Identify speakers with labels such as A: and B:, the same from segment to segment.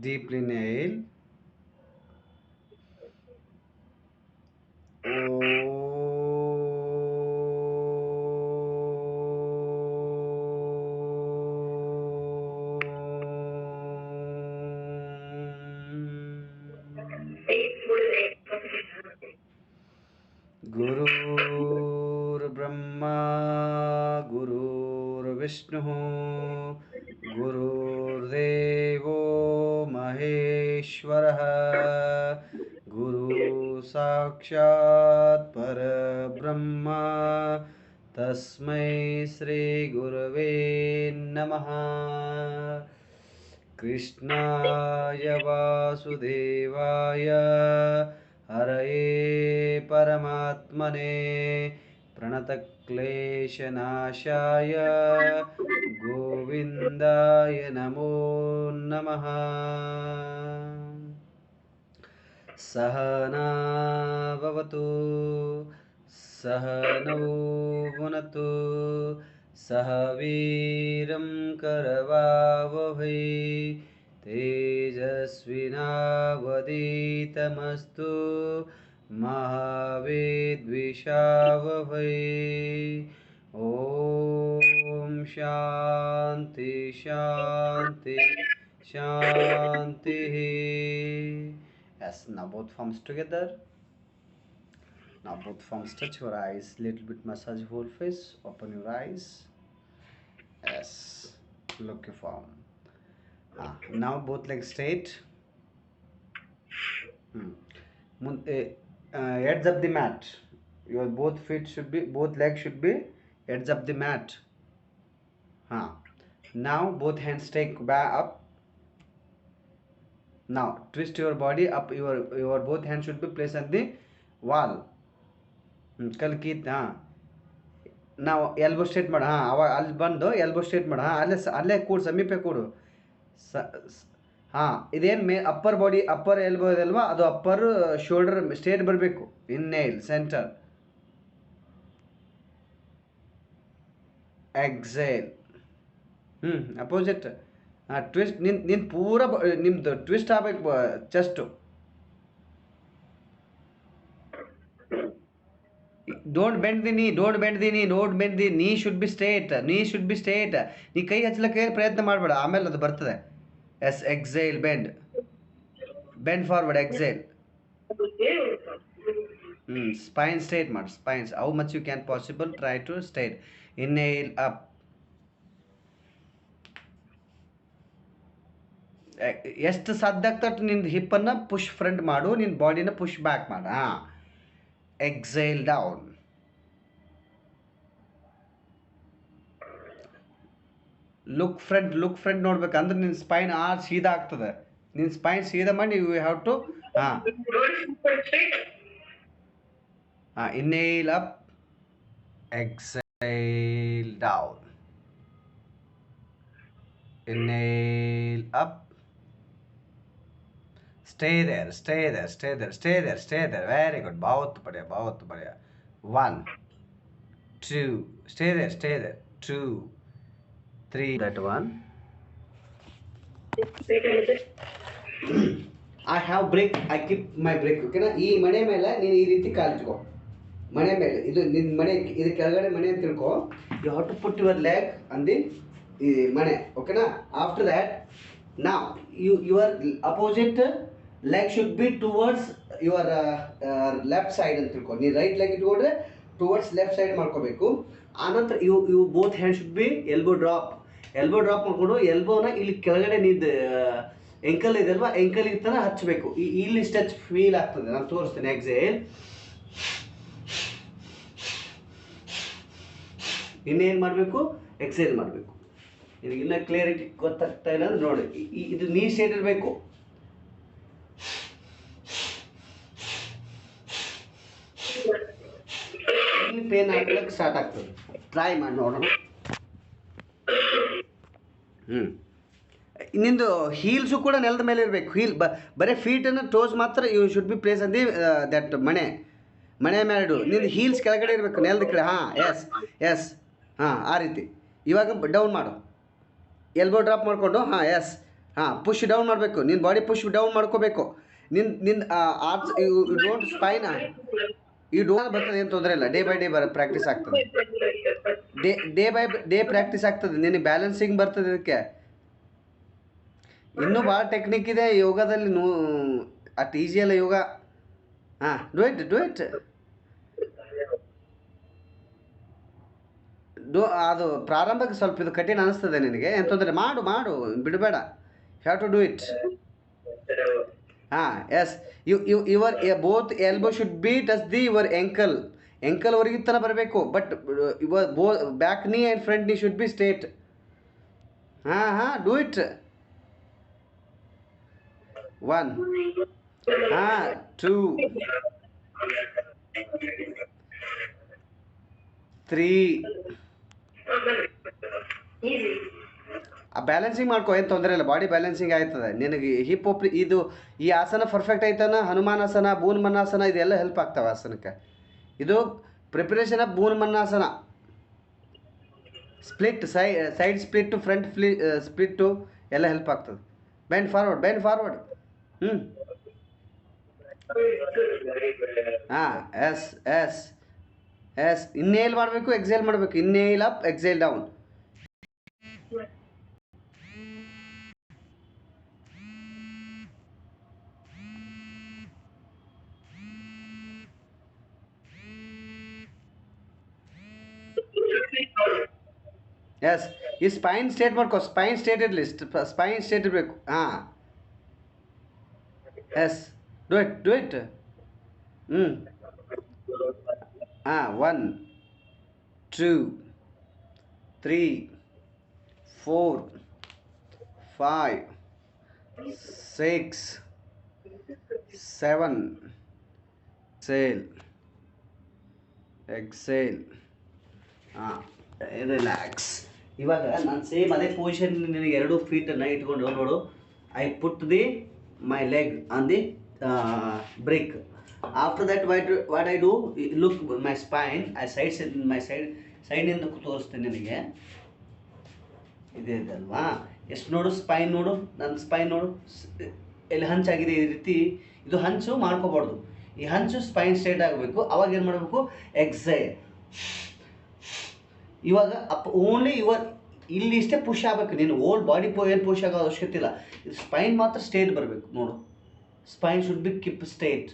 A: deeply inhale. Gurur Brahma, Gurur Vishnu, Gurur Devo Maheshwara, Guru Sakshat Parabrahma, Tasmai Sri Gurave Namaha. Krishnaya Vasudevaya Haraye Paramatmane Pranatakleshanashaya Govindaya Namo Namaha. Sahana Bhavatu Sahanau Bhunatu Sahaviram Karavavavai Tejasvinavaditamastu Mahavidvishavavai. Om Shanti Shanti Shanti. Yes, now both palms together. Now both palms touch your eyes. Little bit massage whole face. Open your eyes. Yes. Look your form. Now both legs straight. Heads up the mat. Your both legs should be heads up the mat. Now both hands take back up. Now twist your body up. Your both hands should be placed on the wall. Kalki ನಾವು elbow straight ಮಾಡು. ಅವಾಗ ಅಲ್ಲಿ ಬಂದು elbow straight ಮಾಡು. ಅಲ್ಲೇ ಕೂಡು, ಸಮೀಪ ಕೂಡು. ಇದೇನು ಅಪ್ಪರ್ ಬಾಡಿ, ಅಪ್ಪರ್ ಎಲ್ಬೋ ಇದಲ್ವಾ, ಅದು ಅಪ್ಪರ್ ಶೋಲ್ಡರ್ ಸ್ಟ್ರೇಟ್ ಬರಬೇಕು. Inhale centre, exhale. Opposite. Twist. ನಿನ್ನ ಪೂರ ನಿಮ್ದು ಟ್ವಿಸ್ಟ್ ಆಗಬೇಕು chest. Don't bend the knee, don't bend the knee, don't bend the knee should be straight, knee should be straight. ನೀ ಕೈ ಹಚ್ಚಲಕ್ಕೆ ಪ್ರಯತ್ನ ಮಾಡಬೇಡ, ಆಮೇಲೆ ಅದು ಬರ್ತದೆ. Yes, exhale, bend forward, exhale. Spine straight ಮಾಡಿ, spines how much you can possible try to straight. Inhale up, ಎಷ್ಟು ಸಾಧ್ಯ ಆಗ್ತಟ್ಟು ನಿನ್ನ ಹಿಪ್ಪನ್ನು ಪುಷ್ ಫ್ರಂಟ್ ಮಾಡು, ನಿನ್ನ ಬಾಡಿನ ಪುಷ್ ಬ್ಯಾಕ್ ಮಾಡು. Exhale down. ಲುಕ್ ಫ್ರಂಟ್ ನೋಡ್ಬೇಕಂದ್ರೆ ನಿನ್ನ ಸ್ಪೈನ್ ಸೀದಾ ಆಗ್ತದೆ. ನಿನ್ನ ಸ್ಪೈನ್ ಸೀದಾ ಮಾಡಿ you have to inhale up, exhale down, inhale up. Stay there. Very good. बहुत बढ़िया. 1, 2. Stay there. 2, 3. That one. I have break. I keep my break. Okay na? ಈ ಮಣೆ ಮೇಲೆ ನೀನು ಈ ರೀತಿ ಕಾಲಿಟ್ಕೋ. ಮಣೆ ಮೇಲೆ ಇದು ನಿನ್ನ ಮಣೆ, ಇದು ಕೆಳಗಡೆ ಮಣೆ ಅಂತ ತಿಳ್ಕೊ. You have to put your leg on the ಮಣೆ. Okay na? After that, now your opposite leg should be towards your left side ಅಂತ ತಿಳ್ಕೊ. ನೀ ರೈಟ್ ಲೆಗ್ ಇಟ್ಕೊಂಡ್ರೆ ಟುವರ್ಡ್ಸ್ ಲೆಫ್ಟ್ ಸೈಡ್ ಮಾಡ್ಕೋಬೇಕು. ಆನಂತರ you both hand should be elbow drop ಮಾಡ್ಕೊಂಡು ಎಲ್ಬೋನ ಇಲ್ಲಿ ಕೆಳಗಡೆ ನಿಂದು ಎಂಕಲ್ ಇದೆ ಅಲ್ವಾ, ಎಂಕಲಿಗೆ ತನಕ ಹಚ್ಚಬೇಕು. ಇಲ್ಲಿ ಸ್ಟಚ್ ಫೀಲ್ ಆಗ್ತದೆ. ನಾನು ತೋರಿಸ್ತೇನೆ. ಎಕ್ಸೇಲ್. ಇನ್ನೇನು ಮಾಡಬೇಕು, ಎಕ್ಸೇಲ್ ಮಾಡಬೇಕು. ನಿನಗಿನ್ನ ಕ್ಲಿಯರಿಟಿ ಗೊತ್ತಾಗ್ತಾ ಇಲ್ಲ ಅಂದ್ರೆ ನೋಡಿ, ಇದು ನೀ ಸ್ಟ್ರೇಟ್ ಇರಬೇಕು. ಇಲ್ಲಿ ಪೇನ್ ಆಗ್ಲಿಕ್ಕೆ ಸ್ಟಾರ್ಟ್ ಆಗ್ತದೆ. ಟ್ರೈ ಮಾಡಿ ನೋಡೋಣ. ನಿಂದು ಹೀಲ್ಸು ಕೂಡ ನೆಲದ ಮೇಲೆ ಇರಬೇಕು. ಬರೀ ಫೀಟನ್ನು ಟೋಸ್ ಮಾತ್ರ ಯು ಶುಡ್ ಬಿ ಪ್ಲೇಸ್ ಅಂದಿ ದಟ್ ಮಣೆ ಮೇಲೆ ಇಡು. ನಿಂದು ಹೀಲ್ಸ್ ಕೆಳಗಡೆ ಇರಬೇಕು, ನೆಲದ ಕೆಳಗೆ. ಎಸ್ ಆ ರೀತಿ. ಇವಾಗ ಡೌನ್ ಮಾಡು, ಎಲ್ಬೋ ಡ್ರಾಪ್ ಮಾಡಿಕೊಂಡು. ಎಸ್. ಹಾಂ, ಪುಷ್ ಡೌನ್ ಮಾಡಬೇಕು. ನಿನ್ನ ಬಾಡಿ ಪುಷ್ ಡೌನ್ ಮಾಡ್ಕೋಬೇಕು. ನಿನ್ನ ಆರ್ಟ್ಸ್ ಯು ಡೋಂಟ್ ಸ್ಪೈನ್ ಈ ಡೋನ್ ಬರ್ತದೆ, ಏನು ತೊಂದರೆ ಇಲ್ಲ. ಡೇ ಬೈ ಡೇ ಪ್ರಾಕ್ಟೀಸ್ ಆಗ್ತದೆ. ಡೇ ಬೈ ಡೇ ಪ್ರಾಕ್ಟೀಸ್ ಆಗ್ತದೆ. ನಿನಗೆ ಬ್ಯಾಲೆನ್ಸಿಂಗ್ ಬರ್ತದೆ. ಇದಕ್ಕೆ ಇನ್ನೂ ಭಾಳ ಟೆಕ್ನಿಕ್ ಇದೆ ಯೋಗದಲ್ಲಿ. ಅಟ್ ಈಸಿ ಅಲ್ಲ ಯೋಗ. ಹಾಂ, ಡೂ ಇಟ್ ಅದು ಪ್ರಾರಂಭಕ್ಕೆ ಸ್ವಲ್ಪ ಇದು ಕಠಿಣ ಅನಿಸ್ತದೆ ನಿನಗೆ, ಏನು ತೊಂದರೆ. ಮಾಡು ಬಿಡಬೇಡ. Have to do it. ಹಾಂ, yes. Your both elbow should be touch your ಎಂಕಲ್ವರೆಗೆ ತನಕ ಬರಬೇಕು. But your back knee and front knee should be straight. ಹಾಂ, ಡೂ ಇಟ್. 1, 2, 3. ಬ್ಯಾಲೆನ್ಸಿಂಗ್ ಮಾಡ್ಕೋ, ಏನು ತೊಂದರೆ ಇಲ್ಲ. ಬಾಡಿ ಬ್ಯಾಲೆನ್ಸಿಂಗ್ ಆಯ್ತದೆ ನಿನಗೆ. ಹಿಪ್ ಒಪ್ ಇದು ಈ ಆಸನ ಪರ್ಫೆಕ್ಟ್ ಆಯ್ತಾನ. ಹನುಮಾನಾಸನ, ಬೂನ್ ಮನ್ನಾಸನ ಇದೆಲ್ಲ ಹೆಲ್ಪ್ ಆಗ್ತವೆ ಆಸನಕ್ಕೆ. ಇದು preparation of Bhunamanasana. Split side split, front split ಎಲ್ಲ ಹೆಲ್ಪ್ ಆಗ್ತದೆ. Bend forward. ಹಾಂ, ಎಸ್. ಇನ್ನೇಲ್ ಮಾಡಬೇಕು, ಎಕ್ಸೇಲ್ ಮಾಡಬೇಕು. Inhale up, exhale down. Yes. ಈ ಸ್ಪೈನ್ ಸ್ಟ್ರೇಟ್ ಮಾಡ್ಕೋ. ಸ್ಪೈನ್ ಸ್ಟ್ರೇಟ್ ಇರಲಿ. ಸ್ಪೈನ್ ಸ್ಟ್ರೇಟ್ ಇರಬೇಕು. ಹಾಂ, ಎಸ್. Do it. 1, 2, 3, 4, 5, 6, 7. ಎಕ್ಸೇಲ್. ಹಾಂ, ರಿಲ್ಯಾಕ್ಸ್. ಇವಾಗ ನಾನು ಸೇಮ್ ಅದೇ ಪೊಸಿಷನ್ ನಿನಗೆ 2 ಫೀಟನ್ನು ಇಟ್ಕೊಂಡು ನೋಡು. I put my leg on the brake. After that what I do, look my spine. ಸೈಡಿಂದ ತೋರಿಸ್ತೇನೆ ನಿನಗೆ. ಇದೆ ಅಲ್ವಾ? ಎಷ್ಟು ನೋಡು, ಸ್ಪೈನ್ ನೋಡು. ನನ್ನ ಸ್ಪೈನ್ ನೋಡು, ಎಲ್ಲಿ ಹಂಚಾಗಿದೆ. ಈ ರೀತಿ ಇದು ಹಂಚು ಮಾಡ್ಕೋಬಾರ್ದು. ಈ ಹಂಚು ಸ್ಪೈನ್ ಸ್ಟ್ರೇಟ್ ಆಗಬೇಕು. ಅವಾಗ ಏನು ಮಾಡಬೇಕು? ಎಕ್ಸೈಲ್. ಇವಾಗ ಓನ್ಲಿ ಇಲ್ಲಿ ಇಷ್ಟೇ ಪುಷ್ ಆಗಬೇಕು. ನೀನು ಓಲ್ಡ್ ಬಾಡಿ ಏನು ಪುಷ್ ಆಗೋ ಅವಶ್ಯಕತೆ ಇಲ್ಲ. ಇದು ಸ್ಪೈನ್ ಮಾತ್ರ ಸ್ಟ್ರೇಟ್ ಬರಬೇಕು. ನೋಡು, spine should be keep straight.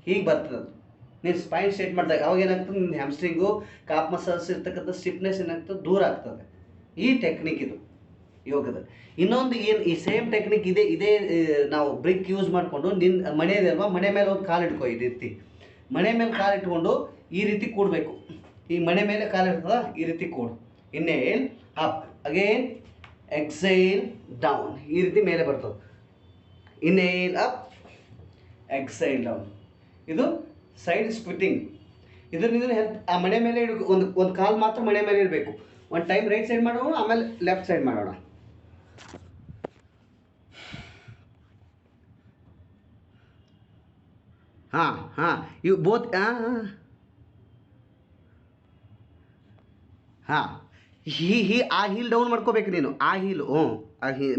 A: ಹೀಗೆ ಬರ್ತದೆ ಅದು. ನೀನು ಸ್ಪೈನ್ ಸ್ಟ್ರೇಟ್ ಮಾಡಿದಾಗ ಅವಾಗ ಏನಾಗ್ತದೆ, ನಿನ್ನ ಹ್ಯಾಮ್ಸ್ಟ್ರಿಂಗು, ಕಾಪ್ ಮಸಲ್ಸ್ ಇರ್ತಕ್ಕಂಥ ಸ್ಟಿಫ್ನೆಸ್ ಏನಾಗ್ತದೆ, ದೂರ ಆಗ್ತದೆ. ಈ ಟೆಕ್ನಿಕ್ ಇದು ಯೋಗದಲ್ಲಿ. ಇನ್ನೊಂದು ಏನು, ಈ ಸೇಮ್ ಟೆಕ್ನಿಕ್ ಇದೇ ನಾವು ಬ್ರಿಕ್ ಯೂಸ್ ಮಾಡಿಕೊಂಡು ನಿನ್ನ ಮನೆ ಇದೆ ಅಲ್ವಾ, ಮನೆ ಮೇಲೆ ಒಂದು ಕಾಲು ಇಟ್ಕೋ. ಈ ರೀತಿ ಮನೆ ಮೇಲೆ ಕಾಲು ಇಟ್ಕೊಂಡು ಈ ರೀತಿ ಕೂಡಬೇಕು. ಈ ಮನೆ ಮೇಲೆ ಕಾಲು ಇರ್ತದ, ಈ ರೀತಿ ಕೂಡು. ಇನ್ನೇಲ್ ಅಪ್, ಅಗೇನ್ ಎಕ್ಸೈಲ್ ಡೌನ್. ಈ ರೀತಿ ಮೇಲೆ ಬರ್ತದೆ. ಇನ್ನೇಲ್ ಅಪ್, ಎಕ್ಸೈಲ್ ಡೌನ್. ಇದು ಸೈಡ್ ಸ್ಕ್ವಿಟ್ಟಿಂಗ್. ಇದರಿಂದ ಹೆಲ್ಪ್. ಆ ಮನೆ ಮೇಲೆ ಒಂದು ಕಾಲು ಮಾತ್ರ ಮನೆ ಮೇಲೆ ಇರಬೇಕು. ಒಂದು ಟೈಮ್ ರೈಟ್ ಸೈಡ್ ಮಾಡೋಣ, ಆಮೇಲೆ ಲೆಫ್ಟ್ ಸೈಡ್ ಮಾಡೋಣ. ಹಾಂ, ಇವು ಬೋತ್. ಹಾಂ, ಆ ಹೀಲ್ ಡೌನ್ ಮಾಡ್ಕೋಬೇಕು ನೀನು. ಆ ಹೀಲು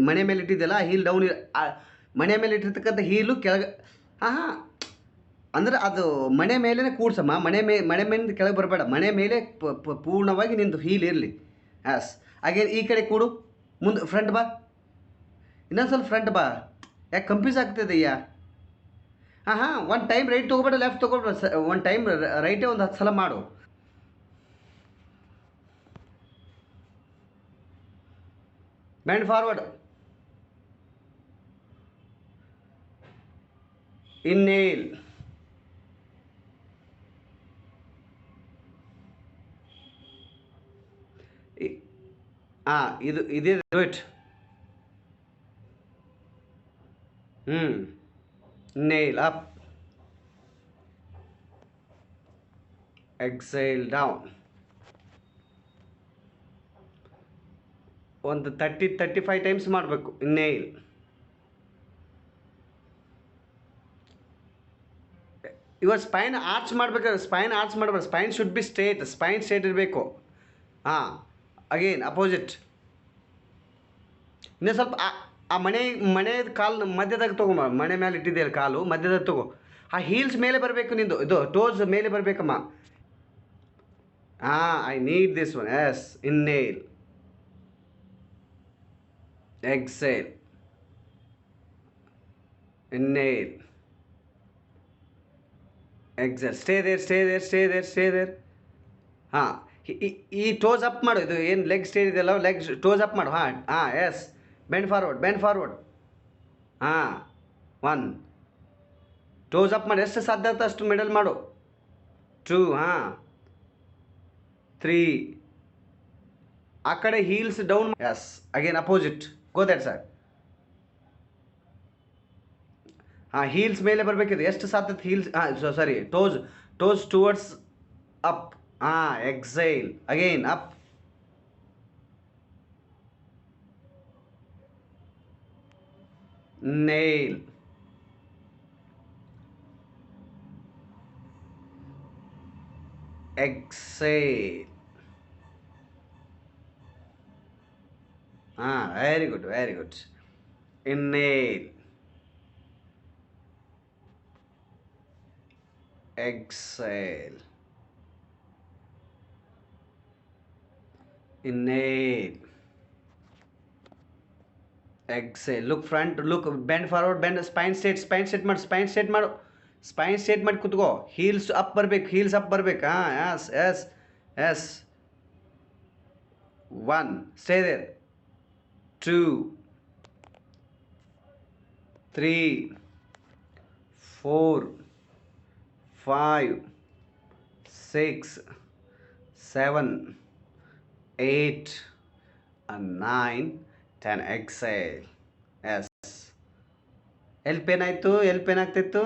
A: ಮನೆ ಮೇಲೆ ಇಟ್ಟಿದ್ದೆಲ್ಲ, ಆ ಹೀಲ್ ಡೌನ್. ಮನೆ ಮೇಲೆ ಇಟ್ಟಿರ್ತಕ್ಕಂಥ ಹೀಲು ಕೆಳಗೆ. ಹಾಂ, ಅಂದರೆ ಅದು ಮನೆ ಮೇಲೇ ಕೂಡ್ಸಮ್ಮ. ಮನೆ ಮೇಲೆ ಕೆಳಗೆ ಬರಬೇಡ. ಮನೆ ಮೇಲೆ ಪೂರ್ಣವಾಗಿ ನಿಂದು ಹೀಲ್ ಇರಲಿ. ಎಸ್. ಹಾಗೆ ಈ ಕಡೆ ಕೂಡು. ಮುಂದೆ ಫ್ರಂಟ್ ಬಾ. ಇನ್ನೊಂದು ಸ್ವಲ್ಪ ಫ್ರಂಟ್ ಬಾ. ಯಾಕೆ ಕನ್ಫ್ಯೂಸ್ ಆಗ್ತಿದೆಯಾ? ಹಾಂ, ಒಂದು ಟೈಮ್ ರೈಟ್ ತೊಗೊಬೇಡ, ಲೆಫ್ಟ್ ತೊಗೊಬೇಡ. ಒಂದು ಟೈಮ್ ರೈಟೇ ಒಂದು 10 ಸಲ ಮಾಡು. Bend forward. ಇನ್ನೇಲ್. ಇದೇ it. nail up, exhale down. ಒಂದು 30-35 ಟೈಮ್ಸ್ ಮಾಡಬೇಕು. inhale, ಇವಾಗ ಸ್ಪೈನ್ ಆರ್ಚ್ ಮಾಡ್ಬೇಕಾದ್ರೆ ಸ್ಪೈನ್ ಆರ್ಚ್ ಮಾಡಬಾರ್ದು, spine should be straight, spine straight ಇರಬೇಕು. ಹಾಂ, ಅಗೇನ್ ಅಪೋಸಿಟ್. ಇನ್ನೂ ಸ್ವಲ್ಪ ಆ ಮನೆಯದ ಕಾಲು ಮಧ್ಯದಾಗ ತೊಗೊ, ಮನೆ ಮೇಲೆ ಇಟ್ಟಿದೆಯಲ್ಲ ಕಾಲು ಮಧ್ಯದಾಗ ತೊಗೋ. ಆ ಹೀಲ್ಸ್ ಮೇಲೆ ಬರಬೇಕು ನಿಂದು, ಇದು ಟೋಸ್ ಮೇಲೆ ಬರಬೇಕಮ್ಮ. ಹಾಂ, I need this one. Yes, inhale, exhale, inhale, exhale, stay there, stay there, stay there, stay there. ಹಾಂ, ಈ ಟೋಸ್ ಅಪ್ ಮಾಡು, ಇದು ಏನು ಲೆಗ್ ಸ್ಟೇ ಇದೆಯಲ್ಲ, ಲೆಗ್ ಟೋಸ್ ಅಪ್ ಮಾಡು. ಹಾಂ ಹಾಂ, yes, bend forward, bend forward. ಹಾಂ, 1, ಟೋಸ್ ಅಪ್ ಮಾಡಿ, ಎಷ್ಟು ಸಾಧ್ಯ ಆಗುತ್ತೆ ಅಷ್ಟು ಮಿಡಲ್ ಮಾಡು. 2, ಹಾಂ, 3, ಆ ಕಡೆ heels down. Yes, again opposite, go that side. ಹಾಂ, ಹೀಲ್ಸ್ ಮೇಲೆ ಬರಬೇಕಿದೆ, ಎಷ್ಟು ಸಾಧ್ಯತೆ ಹೀಲ್ಸ್. ಹಾಂ, ಸಾರಿ, ಟೋಸ್ ಟುವರ್ಡ್ಸ್ ಅಪ್. ಹಾಂ, exhale, again up. Inhale, exhale. ಹಾಂ, very good, very good. Inhale, exhale, inhale, exhale. Look front, look, bend forward, bend, spine straight ಮಾಡು, spine straight ಮಾಡಿ ಕೂತ್ಕೋ. ಹೀಲ್ಸ್ ಅಪ್ ಬರ್ಬೇಕು, ಹೀಲ್ಸ್ ಅಪ್ ಬರ್ಬೇಕು. ಹಾಂ, yes yes yes. 1, stay there. 2, 3, 4, 5, 6, 7, 8, and 9, 10. Exhale. Yes. ಎಲ್ಲಿ pain ಆಯಿತು, ಎಲ್ಲಿ pain ಆಗ್ತಿತ್ತು?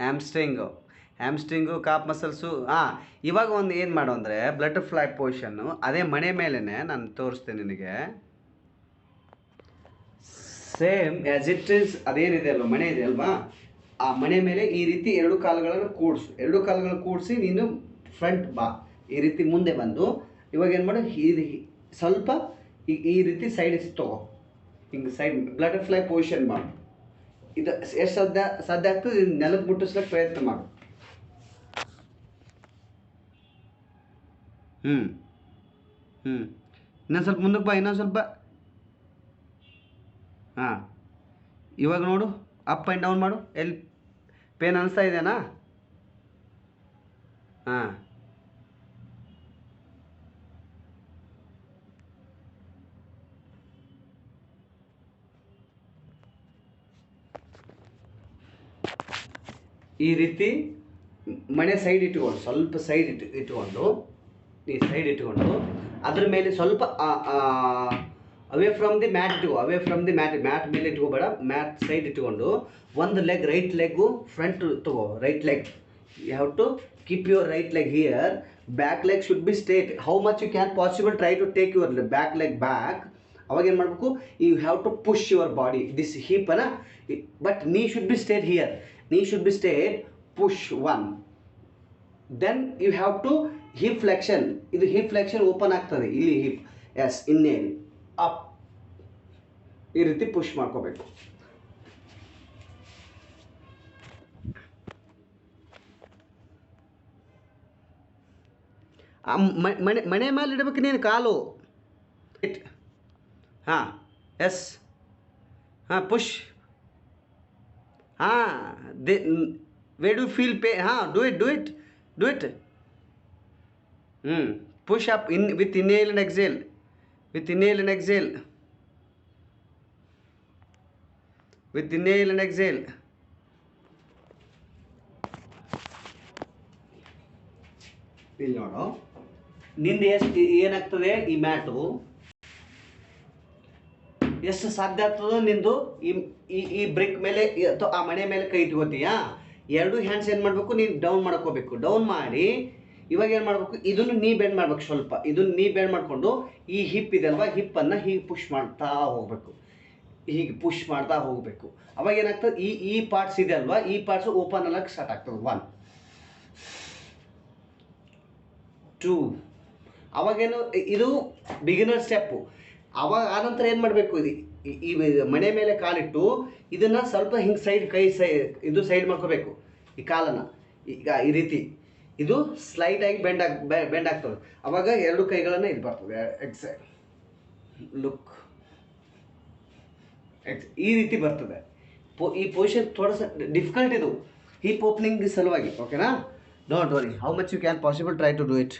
A: ಹ್ಯಾಮ್ಸ್ಟ್ರಿಂಗು, ಕಾಪ್ ಮಸಲ್ಸು. ಹಾಂ, ಇವಾಗ ಒಂದು ಏನು ಮಾಡು ಅಂದರೆ ಬಟರ್ಫ್ಲೈ ಪೊಸಿಷನ್ನು, ಅದೇ ಮನೆ ಮೇಲೇ ನಾನು ತೋರಿಸ್ತೇನೆ ನಿನಗೆ. ಸೇಮ್ ಆ್ಯಸ್ ಇಟ್ ಈಸ್, ಅದೇನಿದೆ ಅಲ್ವ, ಮನೆ ಇದೆ ಅಲ್ವಾ, ಆ ಮನೆ ಮೇಲೆ ಈ ರೀತಿ ಎರಡು ಕಾಲುಗಳನ್ನು ಕೂಡಿಸಿ ನೀನು ಫ್ರಂಟ್ ಬಾ, ಈ ರೀತಿ ಮುಂದೆ ಬಂದು. ಇವಾಗ ಏನು ಮಾಡು, ಸ್ವಲ್ಪ ಈ ರೀತಿ ಸೈಡ್ ತಗೋ, ಹಿಂಗೆ ಸೈಡ್ ಬಟರ್ಫ್ಲೈ ಪೊಸಿಷನ್ ಮಾಡು. ಇದು ಎಷ್ಟು ಸಾಧ್ಯ ಆಗ್ತದೆ ನೆಲಕ್ಕೆ ಮುಟ್ಟಿಸ್ಲಿಕ್ಕೆ ಪ್ರಯತ್ನ ಮಾಡು. ಇನ್ನೊಂದು ಸ್ವಲ್ಪ ಮುಂದಕ್ಕೆ ಬಾ, ಇನ್ನೊಂದು ಸ್ವಲ್ಪ. ಹಾಂ, ಇವಾಗ ನೋಡು, ಅಪ್ ಆ್ಯಂಡ್ ಡೌನ್ ಮಾಡು. ಎಲ್ಲಿ ಪೇನ್ ಅನಿಸ್ತಾ ಇದೆಯಾ? ಹಾಂ, ಈ ರೀತಿ ಮನೆ ಸೈಡ್ ಇಟ್ಕೊಂಡು, ಸ್ವಲ್ಪ ಸೈಡ್ ಇಟ್ಕೊಂಡು ಅದ್ರ ಮೇಲೆ ಸ್ವಲ್ಪ ಅವೇ ಫ್ರಮ್ ದಿ ಮ್ಯಾಟ್ ಇಟ್ಕೋ, ಮ್ಯಾಟ್ ಮೇಲೆ ಇಟ್ಕೋಬೇಡ, ಮ್ಯಾಟ್ ಸೈಡ್ ಇಟ್ಕೊಂಡು ಒಂದು ಲೆಗ್, ರೈಟ್ ಲೆಗ್ಗು ಫ್ರಂಟ್ ತಗೋ. Right leg, you have to keep your right leg here. Back leg should be straight. How much you can possible, try to take your back leg back. ಅವಾಗ ಏನು ಮಾಡಬೇಕು, you have to push your body, this hip but knee should be straight here. Push 1. Then you have to hip flexion. ಇದು hip flexion open ಆಗ್ತದೆ ಇಲ್ಲಿ, hip. S, ಇನ್ನೇಲ್ up, ಈ ರೀತಿ push ಮಾಡ್ಕೋಬೇಕು. ಮನೆ ಮೇಲೆ ಇಡಬೇಕು ನೀನು ಕಾಲು. ಹಾಂ, ಎಸ್, ಹಾಂ, push. Where do you feel pain? Do it. Push up with inhale and exhale. With inhale and exhale. ಇಲ್ಲಿ ನೋಡು, ನಿಂದು ಎಷ್ಟು ಏನಾಗ್ತದೆ, ಈ ಮ್ಯಾಟು ಎಷ್ಟು ಸಾಧ್ಯ ಆಗ್ತದೋ ನಿಂದು ಈ ಬ್ರಿಕ್ ಮೇಲೆ ಅಥವಾ ಆ ಮನೆ ಮೇಲೆ ಕೈ ಇಟ್ಕೋತೀಯಾ. ಎರಡು ಹ್ಯಾಂಡ್ಸ್ ಏನು ಮಾಡಬೇಕು, ನೀನು ಡೌನ್ ಮಾಡ್ಕೋಬೇಕು. ಡೌನ್ ಮಾಡಿ ಇವಾಗ ಏನು ಮಾಡಬೇಕು, ಇದನ್ನು ನೀ ಬೆಂಡ್ ಮಾಡ್ಬೇಕು. ಸ್ವಲ್ಪ ಇದನ್ನು ನೀ ಬೆಂಡ್ ಮಾಡಿಕೊಂಡು ಈ ಹಿಪ್ ಇದೆ ಅಲ್ವಾ, ಹಿಪ್ಪನ್ನು ಹೀಗೆ ಪುಷ್ ಮಾಡ್ತಾ ಹೋಗ್ಬೇಕು. ಹೀಗೆ ಪುಷ್ ಮಾಡ್ತಾ ಹೋಗಬೇಕು. ಅವಾಗ ಏನಾಗ್ತದೆ, ಈ ಪಾರ್ಟ್ಸ್ ಇದೆ ಅಲ್ವಾ, ಈ ಪಾರ್ಟ್ಸ್ ಓಪನ್ ಅನ್ನೋಕ್ಕೆ ಸ್ಟಾರ್ಟ್ ಆಗ್ತದೆ. 1 2. ಅವಾಗೇನು, ಇದು ಬಿಗಿನರ್ ಸ್ಟೆಪ್ಪು. ಅವಾಗ ಆನಂತರ ಏನು ಮಾಡಬೇಕು, ಈ ಮನೆ ಮೇಲೆ ಕಾಲಿಟ್ಟು ಇದನ್ನು ಸ್ವಲ್ಪ ಹಿಂಗೆ ಸೈಡ್ ಇದು ಸೈಡ್ ಮಾಡ್ಕೋಬೇಕು ಈ ಕಾಲನ್ನು. ಈಗ ಈ ರೀತಿ ಇದು ಸ್ಲೈಟಾಗಿ ಬೆಂಡ್ ಆಗ್ತದೆ. ಅವಾಗ 2 ಕೈಗಳನ್ನು ಇದು ಬರ್ತದೆ. ಎಕ್ಸೈಲ್ ಲುಕ್, ಈ ರೀತಿ ಬರ್ತದೆ. ಈ ಪೊಸಿಷನ್ ಥೋड़ा सा ಡಿಫಿಕಲ್ಟ್ ಇದು ಹಿಪ್ ಓಪನಿಂಗ್ ಸಲುವಾಗಿ. ಓಕೆನಾ? Don't worry, how much you can possible try to do it.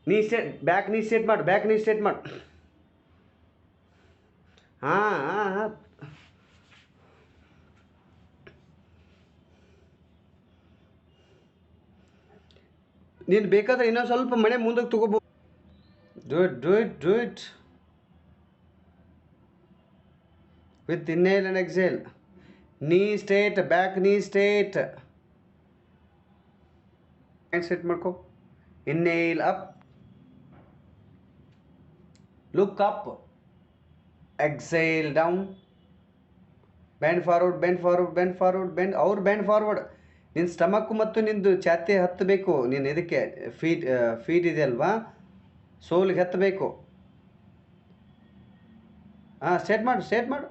A: Knee straight, back knee straight ಮಾಡು, ಬ್ಯಾಕ್ ನೀ ಸ್ಟೇಟ್ ಮಾಡು. ಹಾಂ, ನೀನು ಬೇಕಾದ್ರೆ ಇನ್ನೊಂದು ಸ್ವಲ್ಪ ಮನೆ ಮುಂದಕ್ಕೆ ತಗೋಬೋದು. Do it with inhale and exhale. Knee straight, back knee straight. Hand straight ಮಾಡ್ಕೋ. Inhale up, look up, exhale down, bend forward, bend forward, bend forward, bend forward. ನಿನ್ನ ಸ್ಟಮಕ್ ಮತ್ತು ನಿಂದು ಛಾತಿ ಹತ್ತಬೇಕು. ನೀನು ಇದಕ್ಕೆ ಫೀಟ್ ಇದೆ ಅಲ್ವಾ, ಸೋಲಿಗೆ ಹತ್ತಬೇಕು. ಸ್ಟ್ರೇಟ್ ಮಾಡು.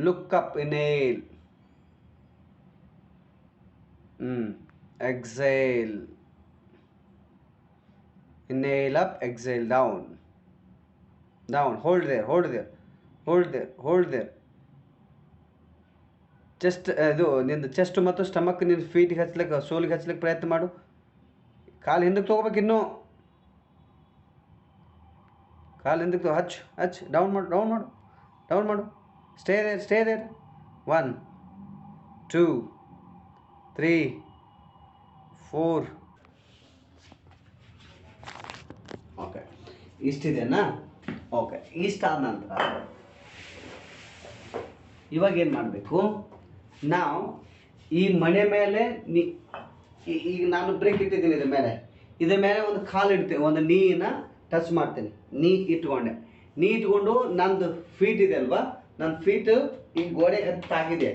A: Look up, inhale, exhale, inhale up, exhale down, hold there. Chest, ಇದು ನಿಂದು ಚೆಸ್ಟ್ ಮತ್ತು ಸ್ಟಮಕ್ ನಿನ್ನ ಫೀಟಿಗೆ ಹಚ್ಲಿಕ್ಕೆ, ಸೋಲಿಗೆ ಹಚ್ಲಿಕ್ಕೆ ಪ್ರಯತ್ನ ಮಾಡು. ಕಾಲು ಹಿಂದಕ್ಕೆ ತೊಗೋಬೇಕು. ಇನ್ನೂ ಕಾಲು ಹಿಂದಕ್ಕೆ ಹಚ್ ಡೌನ್ ಮಾಡು. Stay there. 1 2 3 4. ಓಕೆ, ಇಷ್ಟಿದೆನಾ? ಓಕೆ, ಇಷ್ಟಾದ ನಂತರ ಇವಾಗ ಏನು ಮಾಡಬೇಕು, ನಾವು ಈ ಮನೆ ಮೇಲೆ ಈಗ ನಾನು ಬ್ರೇಕ್ ಇಟ್ಟಿದ್ದೀನಿ. ಇದ್ರ ಮೇಲೆ ಒಂದು ಕಾಲು ಇಡ್ತೀನಿ, ಒಂದು ನೀನ ಟಚ್ ಮಾಡ್ತೀನಿ. ನೀ ಇಟ್ಕೊಂಡು ನಂದು ಫೀಟ್ ಇದೆ ಅಲ್ವಾ, ನನ್ನ ಫೀಟ್ ಈ ಗೋಡೆಗೆ ತಾಗಿದೆ.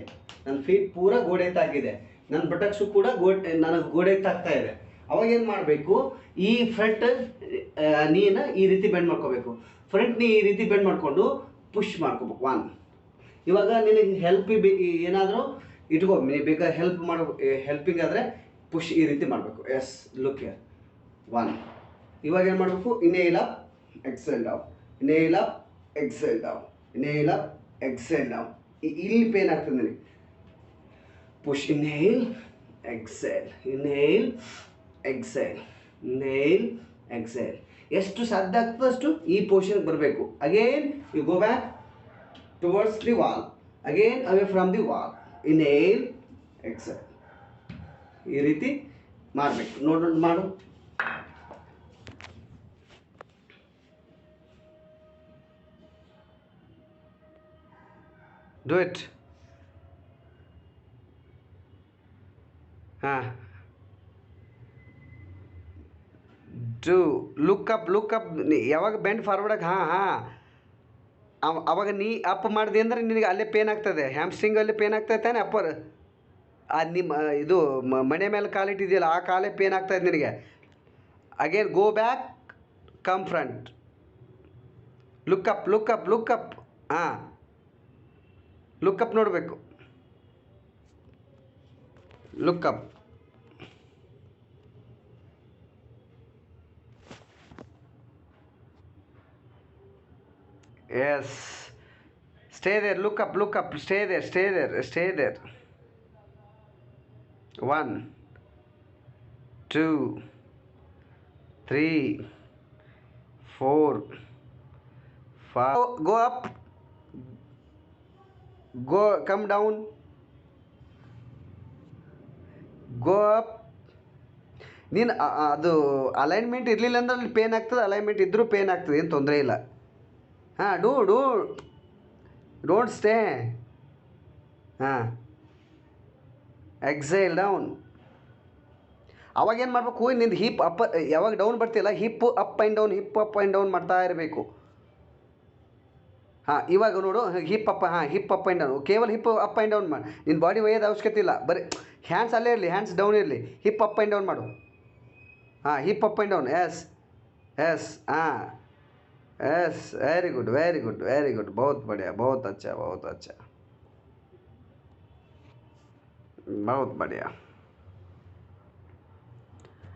A: ನನ್ನ ಫೀಟ್ ಪೂರ ಗೋಡೆ ತಾಗಿದೆ. ನನ್ನ ಬಟಕ್ಸು ಕೂಡ ನನಗೆ ಗೋಡೆಗೆ ತಾಗ್ತಾ ಇದೆ. ಅವಾಗ ಏನು ಮಾಡಬೇಕು, ಈ ಫ್ರಂಟ್ ನೀನ ಈ ರೀತಿ ಬೆಂಡ್ ಮಾಡ್ಕೋಬೇಕು. ಫ್ರಂಟ್ ನೀ ಈ ರೀತಿ ಬೆಂಡ್ ಮಾಡಿಕೊಂಡು ಪುಷ್ ಮಾಡ್ಕೋಬೇಕು. 1. ಇವಾಗ ನಿನಗೆ ಏನಾದರೂ ಇಟ್ಕೋ, ಬೇಕಾದ್ರೆ ಹೆಲ್ಪಿಂಗ್ ಆದರೆ ಪುಷ್ ಈ ರೀತಿ ಮಾಡಬೇಕು. Yes, look here. 1. ಇವಾಗ ಏನು ಮಾಡಬೇಕು, inhale up, exhale down, inhale up, exhale down, inhale up, exhale down. ಇಲ್ಲಿ ಪೇನ್ ಆಗ್ತದೆ ನನಗೆ. Push, inhale, exhale, inhale, exhale, inhale, exhale. ಎಷ್ಟು ಸಾಧ್ಯ ಆಗ್ತದೆ ಅಷ್ಟು ಈ ಪೊಸಿಷನ್ಗೆ ಬರಬೇಕು. Again you go back towards the wall, again away from the wall, inhale, exhale. ಈ ರೀತಿ ಮಾಡಬೇಕು. ಮಾಡು. Do it. Do look up. ಯಾವಾಗ ಬೆಂಡ್ ಫಾರ್ವರ್ಡಾಗಿ ಅವಾಗ ನೀ ಅಪ್ ಮಾಡಿದೆ ಅಂದರೆ ನಿನಗೆ ಅಲ್ಲೇ ಪೇನ್ ಆಗ್ತದೆ. ಹ್ಯಾಮ್ಸ್ಟ್ರಿಂಗಲ್ಲಿ ಪೇನ್ ಆಗ್ತದೆ ತಾನೆ. ಅಪ್ಪರ್ ನಿಮ್ಮ ಇದು ಮನೆ ಮೇಲೆ ಕಾಲಿಟ್ಟಿದೆಯಲ್ಲ, ಆ ಕಾಲೇ ಪೇನ್ ಆಗ್ತಾಯಿದೆ ನಿನಗೆ. Again go back, come front, look up. Look up ನೋಡಬೇಕು. Look up. Yes, stay there. Look up. Stay there. 1 2 3 4 5. Go up, come down, go up. ನೀನು ಅದು ಅಲೈನ್ಮೆಂಟ್ ಇರಲಿಲ್ಲ ಅಂದ್ರೆ ಅಲ್ಲಿ ಪೇನ್ ಆಗ್ತದೆ, ಅಲೈನ್ಮೆಂಟ್ ಇದ್ದರೂ ಪೇನ್ ಆಗ್ತದೆ, ಏನು ತೊಂದರೆ ಇಲ್ಲ. Don't stay. Exhale down. ಅವಾಗ ಏನು ಮಾಡಬೇಕು, ನಿಂದು ಹಿಪ್ ಅಪ್ ಯಾವಾಗ ಡೌನ್ ಬರ್ತಿಲ್ಲ, ಹಿಪ್ ಅಪ್ ಆ್ಯಂಡ್ ಡೌನ್ ಮಾಡ್ತಾ ಇರಬೇಕು. ಹಾಂ, ಇವಾಗ ನೋಡು ಹಿಪ್ ಅಪ್, ಹಾಂ ಹಿಪ್ ಅಪ್ ಆ್ಯಂಡ್ ಡೌನ್, ಕೇವಲ ಹಿಪ್ ಅಪ್ ಆ್ಯಂಡ್ ಡೌನ್ ಮಾಡಿ. ನಿನ್ನ ಬಾಡಿ ಒಯ್ಯೋದು ಅವಶ್ಯಕತೆ ಇಲ್ಲ, ಬರೀ ಹ್ಯಾಂಡ್ಸ್ ಅಲ್ಲೇ ಇರಲಿ, ಹ್ಯಾಂಡ್ಸ್ ಡೌನ್ ಇರಲಿ, ಹಿಪ್ ಅಪ್ ಆ್ಯಂಡ್ ಡೌನ್ ಮಾಡು. ಹಾಂ, hip up and down, yes yes, ಹಾಂ yes, very good very good very good, बहुत बढ़िया, बहुत अच्छा बहुत बढ़िया.